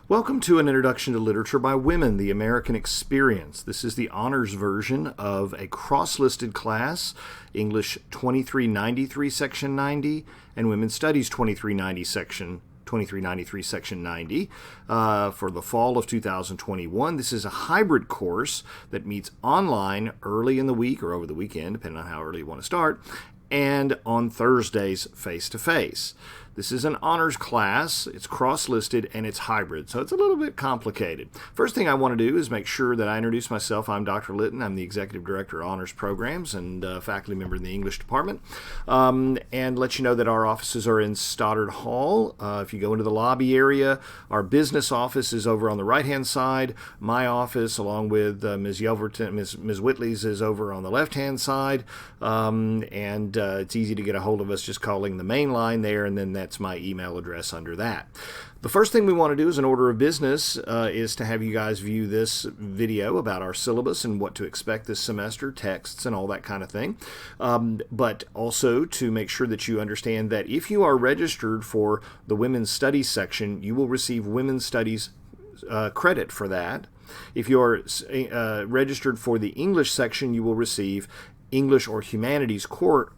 Welcome to an introduction to literature by women, the American Experience. This is the honors version of a cross-listed class, English 2393 section 90 and Women's Studies 2393 section 90 for the fall of 2021. This is a hybrid course that meets online early in the week or over the weekend, depending on how early you want to start, and on Thursdays face-to-face. This is an honors class, it's cross-listed, and it's hybrid, so it's a little bit complicated. First thing I want to do is make sure that I introduce myself. I'm Dr. Litton. I'm the Executive Director of Honors Programs and faculty member in the English Department, and let you know that our offices are in Stoddard Hall. If you go into the lobby area, our business office is over on the right-hand side. My office, along with Ms. Yelverton, Ms. Whitley's, is over on the left-hand side, and it's easy to get a hold of us just calling the main line there, and then that's my email address under that. The first thing we want to do as an order of business is to have you guys view this video about our syllabus and what to expect this semester, texts and all that kind of thing. But also to make sure that you understand that if you are registered for the Women's Studies section, you will receive Women's Studies credit for that. If you are registered for the English section, you will receive English or Humanities core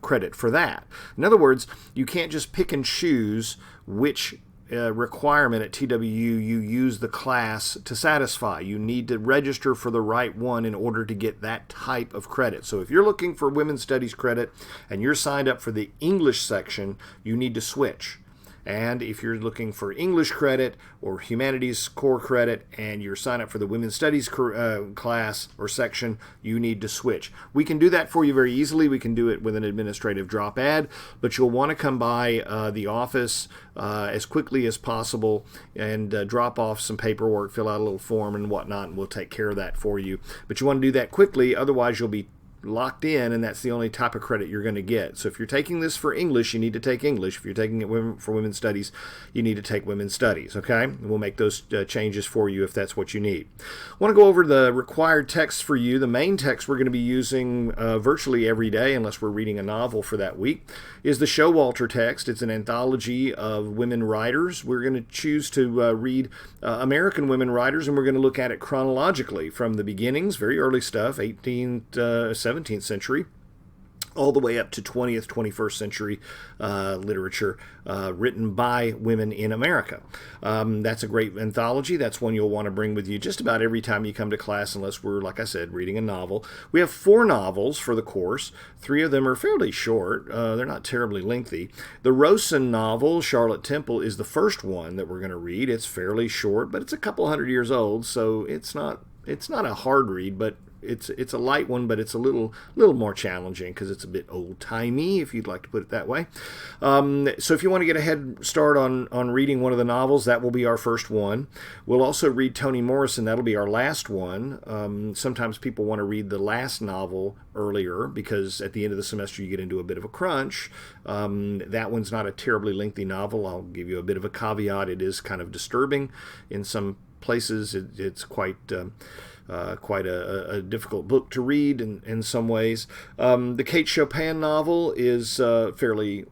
credit for that. In other words, you can't just pick and choose which requirement at TWU you use the class to satisfy. You need to register for the right one in order to get that type of credit. So if you're looking for Women's Studies credit and you're signed up for the English section, you need to switch. And if you're looking for English credit or Humanities core credit and you're signed up for the Women's Studies class or section, you need to switch. We can do that for you very easily. We can do it with an administrative drop add, but you'll want to come by the office as quickly as possible and drop off some paperwork, fill out a little form and whatnot, and we'll take care of that for you. But you want to do that quickly, otherwise you'll be locked in, and that's the only type of credit you're going to get. So if you're taking this for English, you need to take English. If you're taking it for Women's Studies, you need to take Women's Studies, okay? And we'll make those changes for you if that's what you need. I want to go over the required text for you. The main text we're going to be using virtually every day, unless we're reading a novel for that week, is the Showalter text. It's an anthology of women writers. We're going to choose to read American women writers, and we're going to look at it chronologically from the beginnings, very early stuff, 18th, 17th century, all the way up to 20th, 21st century literature written by women in America. That's a great anthology. That's one you'll want to bring with you just about every time you come to class, unless we're, like I said, reading a novel. We have 4 novels for the course. 3 of them are fairly short. They're not terribly lengthy. The Rosen novel, Charlotte Temple, is the first one that we're going to read. It's fairly short, but it's a couple hundred years old, so it's not a hard read, but it's a light one, but it's a little more challenging because it's a bit old-timey, if you'd like to put it that way. So if you want to get a head start on reading one of the novels, that will be our first one. We'll also read Toni Morrison. That'll be our last one. Sometimes people want to read the last novel earlier because at the end of the semester you get into a bit of a crunch. That one's not a terribly lengthy novel. I'll give you a bit of a caveat. It is kind of disturbing in some places. It's quite a difficult book to read in some ways. The Kate Chopin novel is a fairly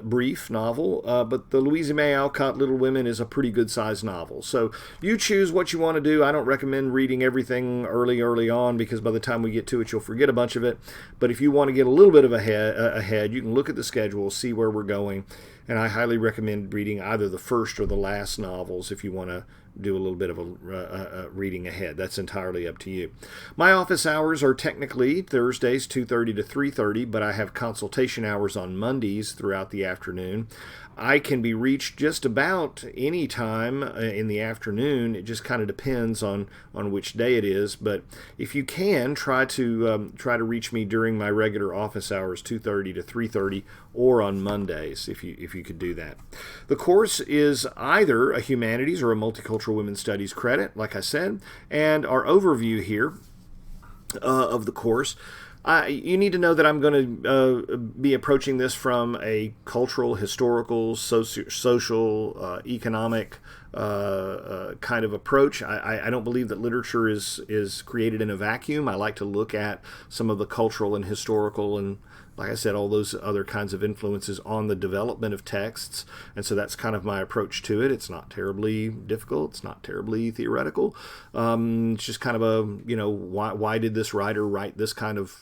brief novel, but the Louisa May Alcott Little Women is a pretty good-sized novel. So you choose what you want to do. I don't recommend reading everything early on because by the time we get to it, you'll forget a bunch of it. But if you want to get a little bit of ahead, you can look at the schedule, see where we're going, and I highly recommend reading either the first or the last novels if you want to do a little bit of a reading ahead. That's entirely up to you. My office hours are technically Thursdays 2:30 to 3:30, but I have consultation hours on Mondays throughout the afternoon. I can be reached just about any time in the afternoon. It just kind of depends on which day it is. But if you can, try to reach me during my regular office hours, 2:30 to 3:30, or on Mondays, if you could do that. The course is either a Humanities or a Multicultural Women's Studies credit, like I said, and our overview here of the course. You need to know that I'm going to be approaching this from a cultural, historical, social, economic kind of approach. I don't believe that literature is created in a vacuum. I like to look at some of the cultural and historical and like I said, all those other kinds of influences on the development of texts. And so that's kind of my approach to it. It's not terribly difficult. It's not terribly theoretical. It's just kind of why did this writer write this kind of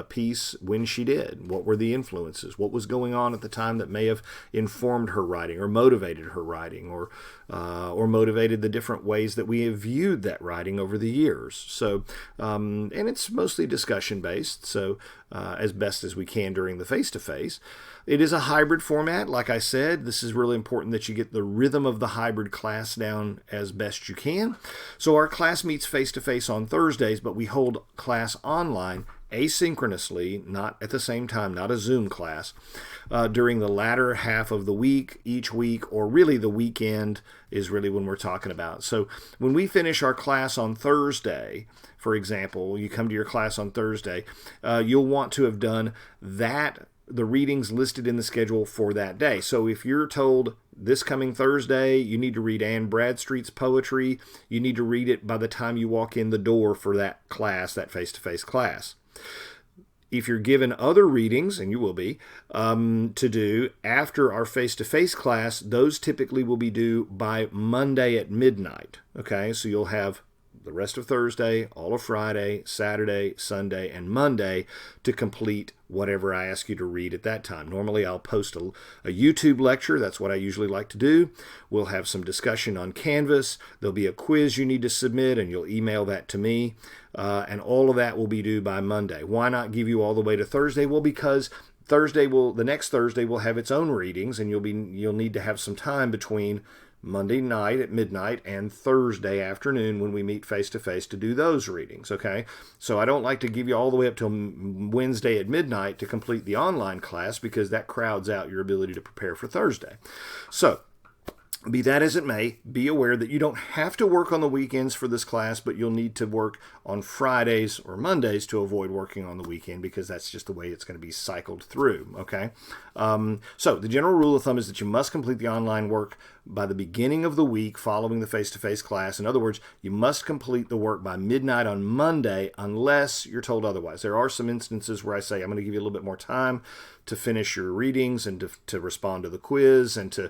piece when she did? What were the influences? What was going on at the time that may have informed her writing or motivated her writing or motivated the different ways that we have viewed that writing over the years? So, and it's mostly discussion based, so as best as we can during the face-to-face. It is a hybrid format. Like I said, this is really important that you get the rhythm of the hybrid class down as best you can. So our class meets face-to-face on Thursdays, but we hold class online asynchronously, not at the same time, not a Zoom class, during the latter half of the week, each week, or really the weekend is really when we're talking about. So when we finish our class on Thursday, for example, you come to your class on Thursday, you'll want to have done the readings listed in the schedule for that day. So if you're told this coming Thursday, you need to read Anne Bradstreet's poetry, you need to read it by the time you walk in the door for that class, that face-to-face class. If you're given other readings, and you will be, to do after our face-to-face class, those typically will be due by Monday at midnight. Okay, so you'll have the rest of Thursday, all of Friday, Saturday, Sunday, and Monday to complete whatever I ask you to read at that time. Normally I'll post a YouTube lecture. That's what I usually like to do. We'll have some discussion on Canvas. There'll be a quiz you need to submit, and you'll email that to me. And all of that will be due by Monday. Why not give you all the way to Thursday? Well, because the next Thursday will have its own readings, and you'll need to have some time between Monday night at midnight and Thursday afternoon when we meet face-to-face to do those readings, okay? So I don't like to give you all the way up till Wednesday at midnight to complete the online class, because that crowds out your ability to prepare for Thursday. So, be that as it may, be aware that you don't have to work on the weekends for this class, but you'll need to work on Fridays or Mondays to avoid working on the weekend, because that's just the way it's going to be cycled through, okay? So the general rule of thumb is that you must complete the online work by the beginning of the week following the face-to-face class. In other words, you must complete the work by midnight on Monday unless you're told otherwise. There are some instances where I say, I'm going to give you a little bit more time to finish your readings and to respond to the quiz and to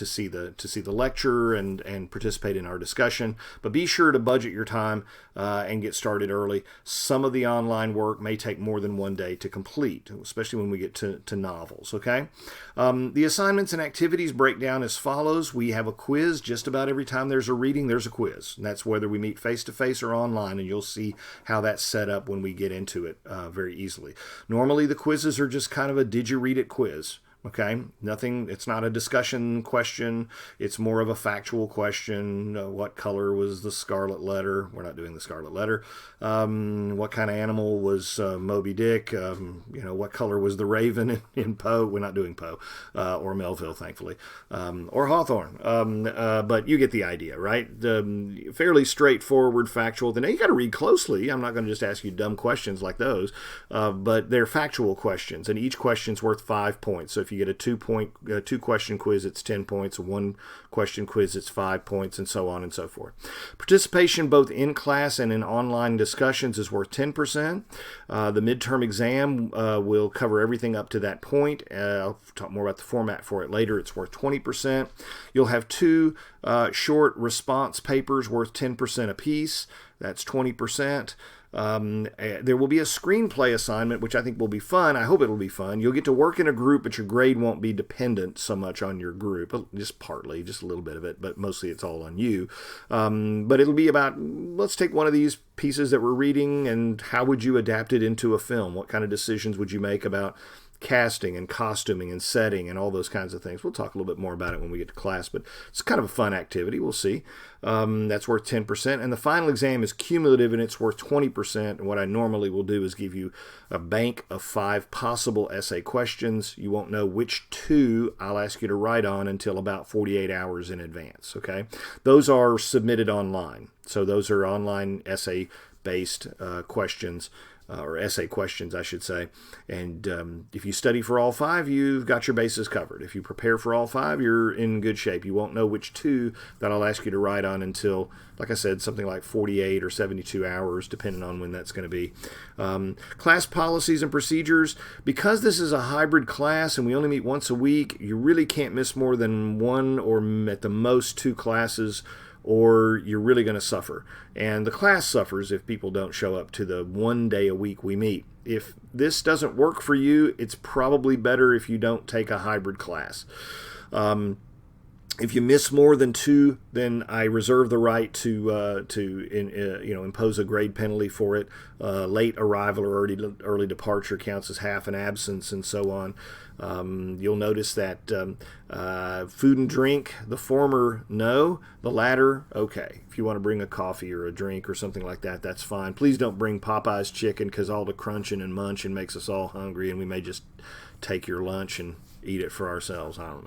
see the lecture and participate in our discussion. But be sure to budget your time and get started early. Some of the online work may take more than one day to complete, especially when we get to novels. Okay, the assignments and activities break down as follows. We have a quiz just about every time there's a reading. There's a quiz, and that's whether we meet face to face or online. And you'll see how that's set up when we get into it very easily. Normally, the quizzes are just kind of a "Did you read it?" quiz. Okay, it's not a discussion question. It's more of a factual question. What color was the scarlet letter? We're not doing the scarlet letter. What kind of animal was Moby Dick? What color was the raven in Poe? We're not doing Poe or Melville, thankfully, or Hawthorne. But you get the idea, right? Fairly straightforward, factual. Now you got to read closely. I'm not going to just ask you dumb questions like those, but they're factual questions, and each question's worth 5 points. So if you get a 2-question quiz, it's 10 points. A 1-question quiz, it's 5 points, and so on and so forth. Participation both in class and in online discussions is worth 10%. The midterm exam will cover everything up to that point. I'll talk more about the format for it later. It's worth 20%. You'll have 2 short response papers worth 10% apiece. That's 20%. There will be a screenplay assignment, which I think will be fun. I hope it will be fun. You'll get to work in a group, but your grade won't be dependent so much on your group. Just partly, just a little bit of it, but mostly it's all on you. But it'll be about, let's take one of these pieces that we're reading, and how would you adapt it into a film? What kind of decisions would you make about casting and costuming and setting and all those kinds of things? We'll talk a little bit more about it when we get to class, but it's kind of a fun activity. We'll see. That's worth 10%. And the final exam is cumulative, and it's worth 20%. And what I normally will do is give you a bank of 5 possible essay questions. You won't know which 2 I'll ask you to write on until about 48 hours in advance. Okay? Those are submitted online. So those are online essay-based questions. or essay questions, I should say. And if you study for all 5, you've got your bases covered. If you prepare for all 5, you're in good shape. You won't know which 2 that I'll ask you to write on until, like I said, something like 48 or 72 hours, depending on when that's going to be. Class policies and procedures. Because this is a hybrid class and we only meet once a week, you really can't miss more than 1 or at the most 2 classes, or you're really going to suffer. And the class suffers if people don't show up to the 1 day a week we meet. If this doesn't work for you, it's probably better if you don't take a hybrid class. If you miss more than 2, then I reserve the right to impose a grade penalty for it. Late arrival or early departure counts as half an absence, and so on. You'll notice that food and drink, the former, no. The latter, okay. If you want to bring a coffee or a drink or something like that, that's fine. Please don't bring Popeye's chicken, because all the crunching and munching makes us all hungry, and we may just take your lunch and eat it for ourselves. I don't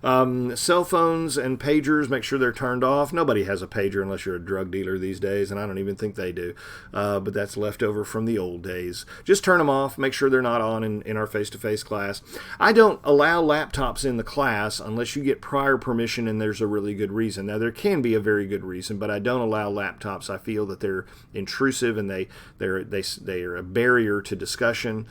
know. Cell phones and pagers, make sure they're turned off. Nobody has a pager unless you're a drug dealer these days, and I don't even think they do. But that's left over from the old days. Just turn them off. Make sure they're not on in our face-to-face class. I don't allow laptops in the class unless you get prior permission and there's a really good reason. Now, there can be a very good reason, but I don't allow laptops. I feel that they're intrusive and they're a barrier to discussion.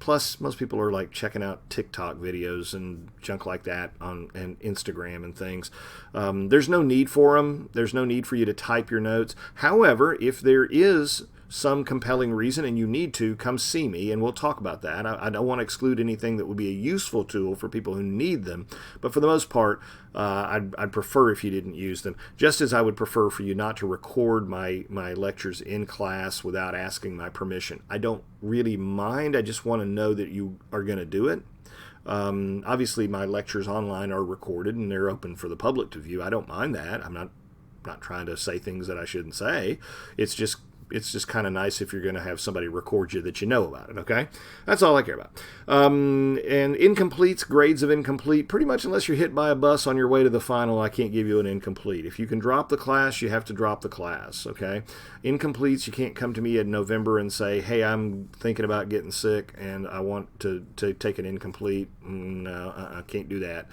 Plus, most people are like checking out TikTok videos and junk like that and Instagram and things. There's no need for them. There's no need for you to type your notes. However, if there is some compelling reason and you need to, come see me and we'll talk about that. I don't want to exclude anything that would be a useful tool for people who need them, but for the most part, I'd prefer if you didn't use them, just as I would prefer for you not to record my lectures in class without asking my permission. I don't really mind. I just want to know that you are going to do it. Obviously, my lectures online are recorded and they're open for the public to view. I don't mind that. I'm not trying to say things that I shouldn't say. It's just kind of nice if you're going to have somebody record you that you know about it, okay? That's all I care about. And incompletes, grades of incomplete, pretty much unless you're hit by a bus on your way to the final, I can't give you an incomplete. If you can drop the class, you have to drop the class, okay? Incompletes, you can't come to me in November and say, hey, I'm thinking about getting sick and I want to take an incomplete. No, I can't do that.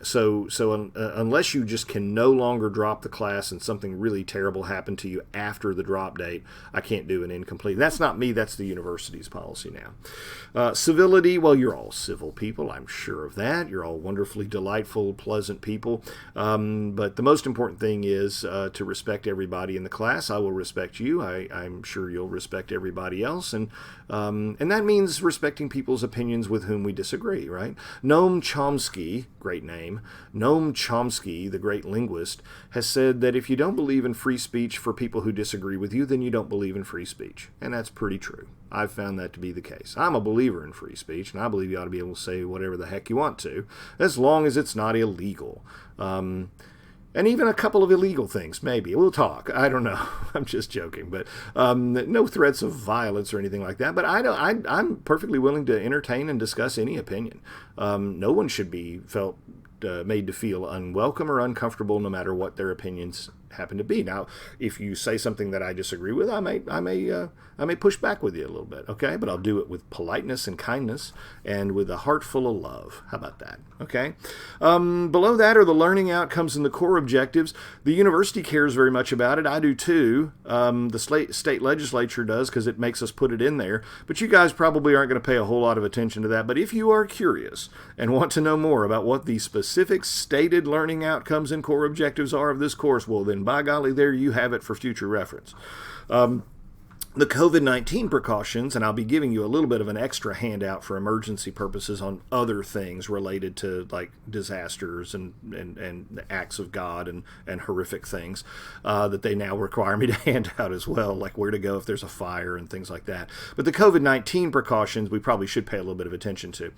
So unless you just can no longer drop the class and something really terrible happened to you after the drop date, I can't do an incomplete. That's not me, that's the university's policy now. Civility, well, you're all civil people, I'm sure of that. You're all wonderfully delightful, pleasant people. But the most important thing is to respect everybody in the class. I will respect you. I'm sure you'll respect everybody else. And that means respecting people's opinions with whom we disagree, right? Noam Chomsky, great name, Noam Chomsky, the great linguist, has said that if you don't believe in free speech for people who disagree with you, then you don't believe in free speech. And that's pretty true. I've found that to be the case. I'm a believer in free speech, and I believe you ought to be able to say whatever the heck you want to, as long as it's not illegal. And even a couple of illegal things, maybe. We'll talk. I don't know. I'm just joking. But no threats of violence or anything like that. But I'm perfectly willing to entertain and discuss any opinion. No one should be made to feel unwelcome or uncomfortable, no matter what their opinions happen to be. Now, if you say something that I disagree with, I may push back with you a little bit, okay? But I'll do it with politeness and kindness and with a heart full of love. How about that? Okay. Below that are the learning outcomes and the core objectives. The university cares very much about it. I do too. The state legislature does, because it makes us put it in there. But you guys probably aren't going to pay a whole lot of attention to that. But if you are curious and want to know more about what the specific stated learning outcomes and core objectives are of this course, well, then by golly, there you have it for future reference. The COVID-19 precautions, and I'll be giving you a little bit of an extra handout for emergency purposes on other things related to like disasters and the acts of God and horrific things that they now require me to hand out as well, like where to go if there's a fire and things like that. But the COVID-19 precautions we probably should pay a little bit of attention to.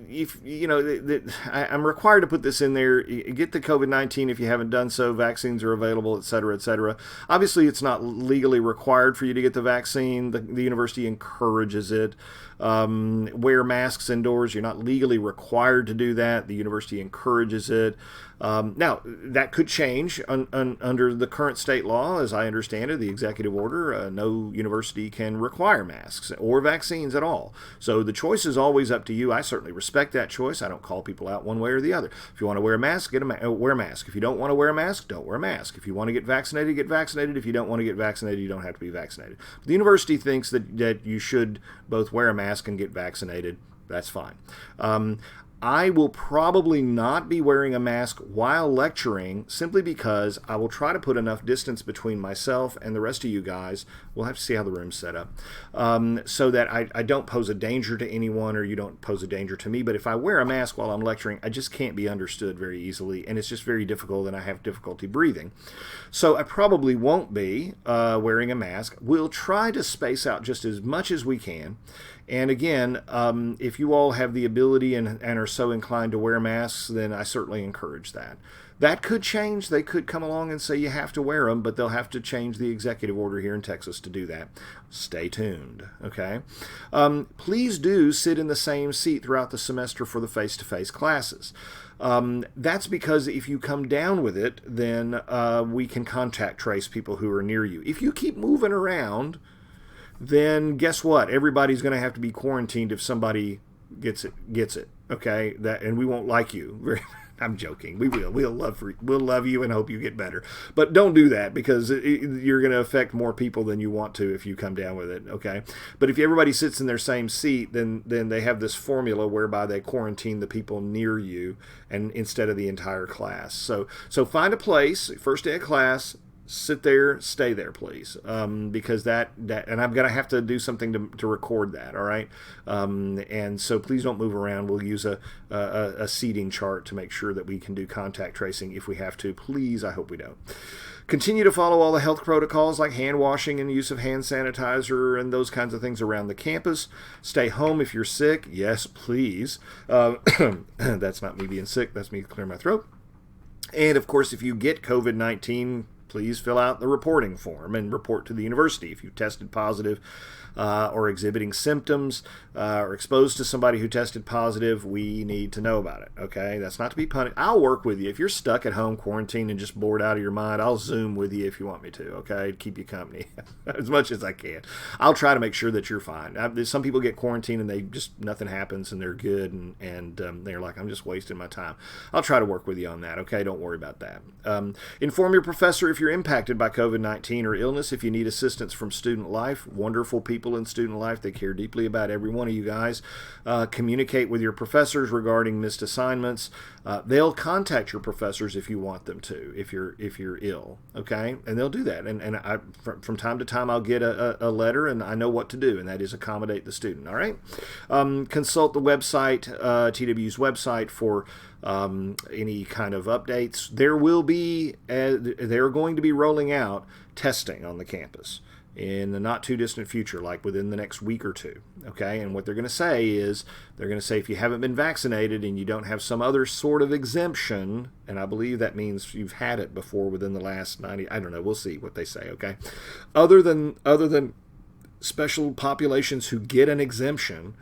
If you know, I'm required to put this in there. Get the COVID-19 if you haven't done so. Vaccines are available, etc., etc. Obviously, it's not legally required for you to get the vaccine. The university encourages it. Wear masks indoors. You're not legally required to do that. The university encourages it. Now, that could change under the current state law, as I understand it, the executive order. No university can require masks or vaccines at all. So the choice is always up to you. I certainly respect that choice. I don't call people out one way or the other. If you want to wear a mask, wear a mask. If you don't want to wear a mask, don't wear a mask. If you want to get vaccinated, get vaccinated. If you don't want to get vaccinated, you don't have to be vaccinated. The university thinks that you should both wear a mask and get vaccinated. That's fine. I will probably not be wearing a mask while lecturing simply because I will try to put enough distance between myself and the rest of you guys. We'll have to see how the room's set up, so that I don't pose a danger to anyone or you don't pose a danger to me. But if I wear a mask while I'm lecturing, I just can't be understood very easily, and it's just very difficult, and I have difficulty breathing. So I probably won't be wearing a mask. We'll try to space out just as much as we can. And again, if you all have the ability and are so inclined to wear masks, then I certainly encourage that. That could change. They could come along and say you have to wear them, but they'll have to change the executive order here in Texas to do that. Stay tuned, okay? Please do sit in the same seat throughout the semester for the face-to-face classes. That's because if you come down with it, then we can contact trace people who are near you. If you keep moving around, then guess what? Everybody's going to have to be quarantined if somebody gets it. Okay, and we won't like you. I'm joking. We will. We'll love you and hope you get better. But don't do that, because you're going to affect more people than you want to if you come down with it. Okay. But if everybody sits in their same seat, then they have this formula whereby they quarantine the people near you, and instead of the entire class. So find a place. First day of class. Sit there, stay there, please, because that and I'm going to have to do something to record that, all right? And so please don't move around. We'll use a seating chart to make sure that we can do contact tracing if we have to. Please, I hope we don't. Continue to follow all the health protocols like hand washing and use of hand sanitizer and those kinds of things around the campus. Stay home if you're sick. Yes, please. That's not me being sick. That's me clearing my throat. And, of course, if you get COVID-19, please fill out the reporting form and report to the university if you tested positive or exhibiting symptoms or exposed to somebody who tested positive. We need to know about it, okay? That's not to be punished. I'll work with you. If you're stuck at home quarantined and just bored out of your mind, I'll Zoom with you if you want me to, okay? Keep you company as much as I can. I'll try to make sure that you're fine. Some people get quarantined and they just, nothing happens and they're good and they're like, I'm just wasting my time. I'll try to work with you on that, okay? Don't worry about that. Inform your professor if you're impacted by COVID-19 or illness. If you need assistance from Student Life, wonderful people in Student Life. They care deeply about every one of you guys. Communicate with your professors regarding missed assignments. They'll contact your professors if you want them to, if you're ill, okay? And they'll do that. And I, from time to time, I'll get a letter, and I know what to do, and that is accommodate the student, all right? Consult the website, TWU's website, for any kind of updates. They're going to be rolling out testing on the campus in the not too distant future, like within the next week or two, okay? And what they're going to say is, if you haven't been vaccinated and you don't have some other sort of exemption, and I believe that means you've had it before within the last 90, I don't know, we'll see what they say, okay? Other than special populations who get an exemption,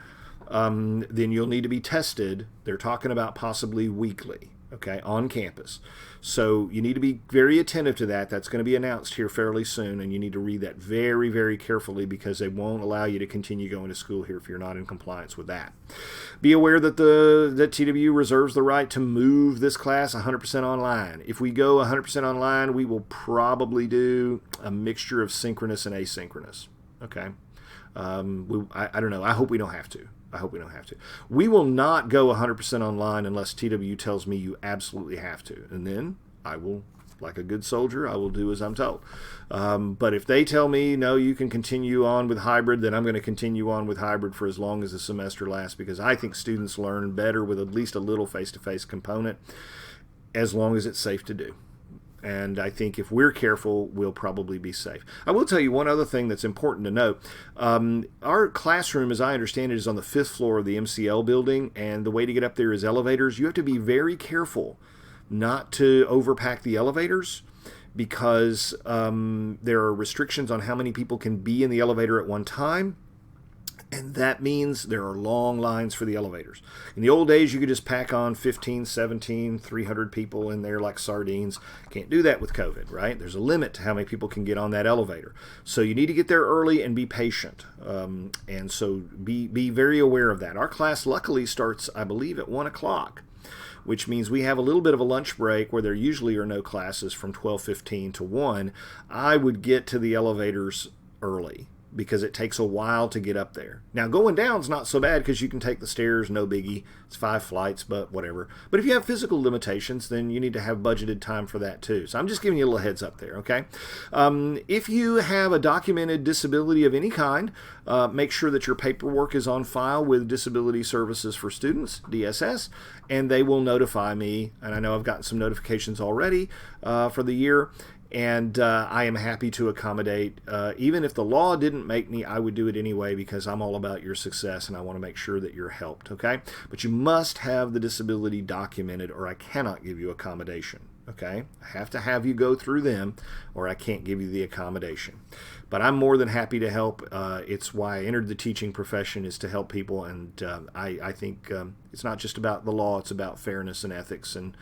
then you'll need to be tested. They're talking about possibly weekly, okay, on campus. So you need to be very attentive to that. That's going to be announced here fairly soon, and you need to read that very, very carefully, because they won't allow you to continue going to school here if you're not in compliance with that. Be aware that that TWU reserves the right to move this class 100% online. If we go 100% online, we will probably do a mixture of synchronous and asynchronous, okay? I don't know. I hope we don't have to. We will not go 100% online unless TWU tells me you absolutely have to. And then I will, like a good soldier, I will do as I'm told. But if they tell me, no, you can continue on with hybrid, then I'm going to continue on with hybrid for as long as the semester lasts, because I think students learn better with at least a little face-to-face component, as long as it's safe to do. And I think if we're careful, we'll probably be safe. I will tell you one other thing that's important to note. Our classroom, as I understand it, is on the 5th floor of the MCL building, and the way to get up there is elevators. You have to be very careful not to overpack the elevators, because there are restrictions on how many people can be in the elevator at one time. And that means there are long lines for the elevators. In the old days, you could just pack on 15, 17, 300 people in there like sardines. Can't do that with COVID, right? There's a limit to how many people can get on that elevator. So you need to get there early and be patient. And so be very aware of that. Our class luckily starts, I believe, at 1 o'clock, which means we have a little bit of a lunch break where there usually are no classes from 12:15 to 1. I would get to the elevators early, because it takes a while to get up there. Now, going down's not so bad because you can take the stairs, no biggie. It's 5 flights, but whatever. But if you have physical limitations, then you need to have budgeted time for that too. So I'm just giving you a little heads up there, okay? If you have a documented disability of any kind, make sure that your paperwork is on file with Disability Services for Students, DSS, and they will notify me. And I know I've gotten some notifications already for the year. And I am happy to accommodate. Even if the law didn't make me, I would do it anyway because I'm all about your success and I want to make sure that you're helped, okay? But you must have the disability documented or I cannot give you accommodation, okay? I have to have you go through them or I can't give you the accommodation. But I'm more than happy to help. It's why I entered the teaching profession, is to help people. And I think it's not just about the law, it's about fairness and ethics and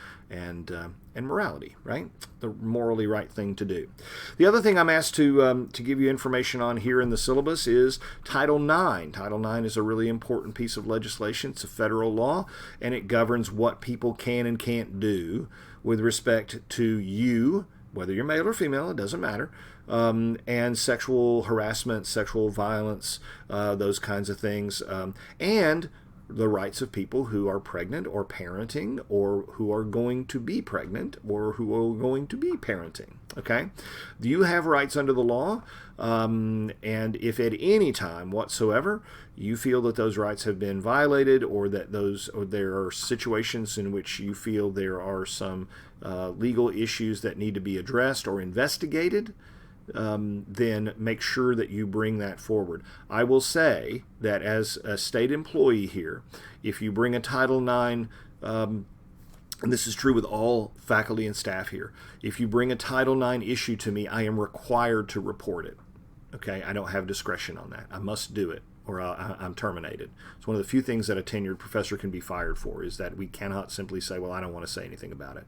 morality, right? The morally right thing to do. The other thing I'm asked to give you information on here in the syllabus is Title IX. Title IX is a really important piece of legislation. It's a federal law, and it governs what people can and can't do with respect to you, whether you're male or female, it doesn't matter, and sexual harassment, sexual violence, those kinds of things, and the rights of people who are pregnant or parenting or who are going to be pregnant or who are going to be parenting, okay? You have rights under the law, and if at any time whatsoever you feel that those rights have been violated or that there are situations in which you feel there are some legal issues that need to be addressed or investigated, then make sure that you bring that forward. I will say that as a state employee here, if you bring a Title IX, and this is true with all faculty and staff here, if you bring a Title IX issue to me, I am required to report it. Okay, I don't have discretion on that. I must do it, or I'm terminated. It's one of the few things that a tenured professor can be fired for, is that we cannot simply say, well, I don't want to say anything about it.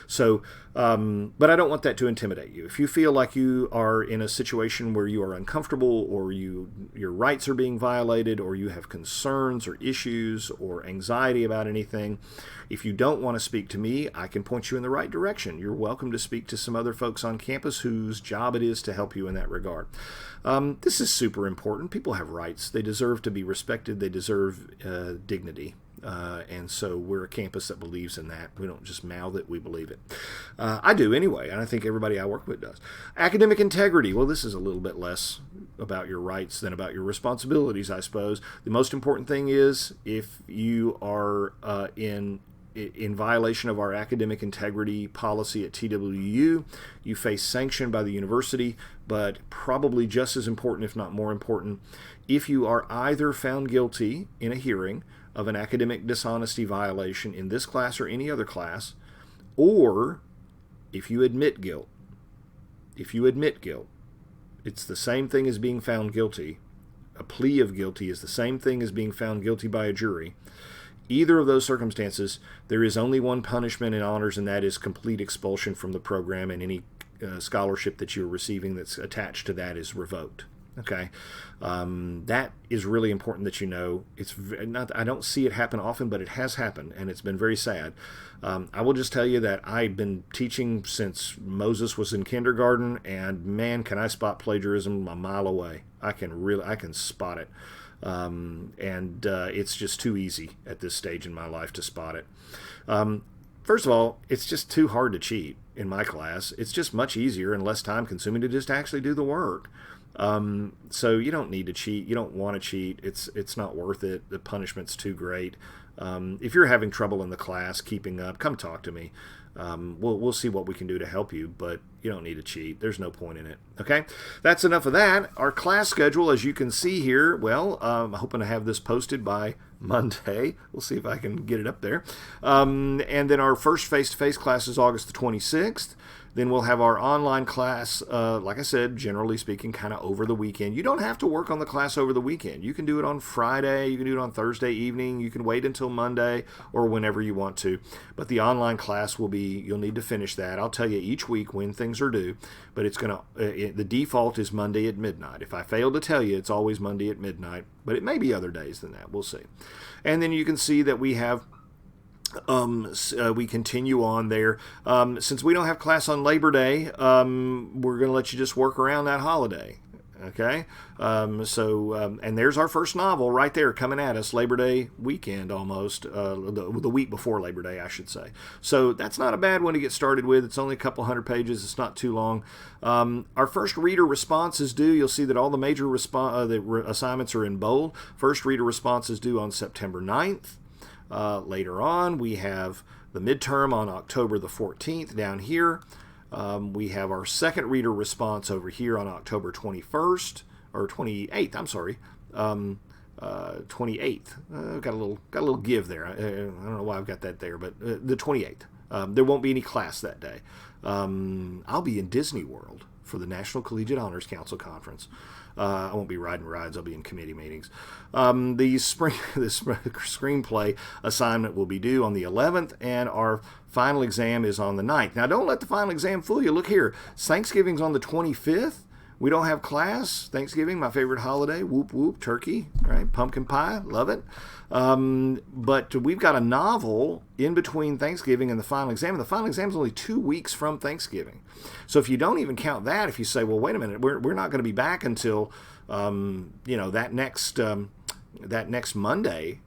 So, but I don't want that to intimidate you. If you feel like you are in a situation where you are uncomfortable or your rights are being violated or you have concerns or issues or anxiety about anything, if you don't want to speak to me, I can point you in the right direction. You're welcome to speak to some other folks on campus whose job it is to help you in that regard. This is super important. People have rights. They deserve to be respected. They deserve dignity. And so we're a campus that believes in that. We don't just mouth it, we believe it. I do anyway, and I think everybody I work with does. Academic integrity. Well, this is a little bit less about your rights than about your responsibilities, I suppose. The most important thing is if you are in violation of our academic integrity policy at TWU, you face sanction by the university, but probably just as important, if not more important, if you are either found guilty in a hearing of an academic dishonesty violation in this class or any other class, or if you admit guilt. If you admit guilt, it's the same thing as being found guilty. A plea of guilty is the same thing as being found guilty by a jury. Either of those circumstances, there is only one punishment in honors, and that is complete expulsion from the program, and any scholarship that you're receiving that's attached to that is revoked. Okay, that is really important that you know. It's not. I don't see it happen often, but it has happened, and it's been very sad. I will just tell you that I've been teaching since Moses was in kindergarten, and man, can I spot plagiarism a mile away. I can spot it. It's just too easy at this stage in my life to spot it. First of all, it's just too hard to cheat in my class. It's just much easier and less time consuming to just actually do the work. So you don't need to cheat. You don't want to cheat. It's not worth it. The punishment's too great. If you're having trouble in the class keeping up, come talk to me. We'll see what we can do to help you, but you don't need to cheat. There's no point in it. Okay, that's enough of that. Our class schedule, as you can see here, well, I'm hoping to have this posted by Monday. We'll see if I can get it up there. And then our first face-to-face class is August the 26th. Then we'll have our online class, like I said, generally speaking, kind of over the weekend. You don't have to work on the class over the weekend. You can do it on Friday, you can do it on Thursday evening, you can wait until Monday or whenever you want to. But the online class will be, you'll need to finish that. I'll tell you each week when things are due, but it's going to, the default is Monday at midnight. If I fail to tell you, it's always Monday at midnight, but it may be other days than that. We'll see. And then you can see that we have we continue on there. Since we don't have class on Labor Day, we're going to let you just work around that holiday. Okay? And there's our first novel right there coming at us, Labor Day weekend almost, the week before Labor Day, I should say. So that's not a bad one to get started with. It's only a couple hundred pages. It's not too long. Our first reader response is due. You'll see that all the major assignments are in bold. First reader response is due on September 9th. Later on, we have the midterm on October the 14th down here. We have our second reader response over here on October 21st, or 28th, I'm sorry, 28th. Got a little give there. I don't know why I've got that there, but the 28th. There won't be any class that day. I'll be in Disney World for the National Collegiate Honors Council Conference. I won't be riding rides. I'll be in committee meetings. The screenplay assignment will be due on the 11th, and our final exam is on the 9th. Now, don't let the final exam fool you. Look here. Thanksgiving's on the 25th. We don't have class. Thanksgiving, my favorite holiday. Whoop, whoop, turkey, right? Pumpkin pie. Love it. But we've got a novel in between Thanksgiving and the final exam. And the final exam is only 2 weeks from Thanksgiving. So if you don't even count that, if you say, well, wait a minute, we're not going to be back until, that next Monday,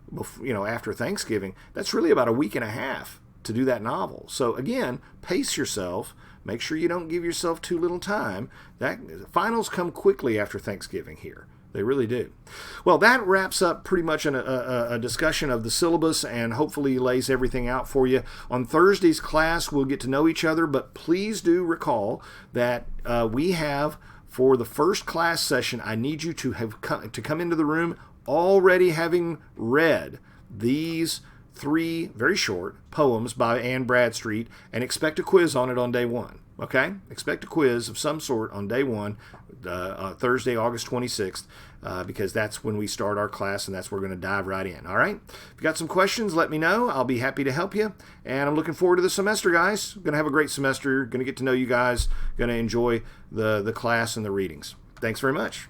after Thanksgiving, that's really about a week and a half to do that novel. So again, pace yourself. Make sure you don't give yourself too little time. Finals come quickly after Thanksgiving here. They really do. Well, that wraps up pretty much a discussion of the syllabus and hopefully lays everything out for you. On Thursday's class, we'll get to know each other, but please do recall that we have, for the first class session, I need you to come into the room already having read these 3 very short poems by Anne Bradstreet, and expect a quiz on it on day 1. Okay? Expect a quiz of some sort on day 1, Thursday, August 26th, because that's when we start our class, and that's where we're going to dive right in. All right? If you got some questions, let me know. I'll be happy to help you, and I'm looking forward to the semester, guys. Going to have a great semester. Going to get to know you guys. Going to enjoy the class and the readings. Thanks very much.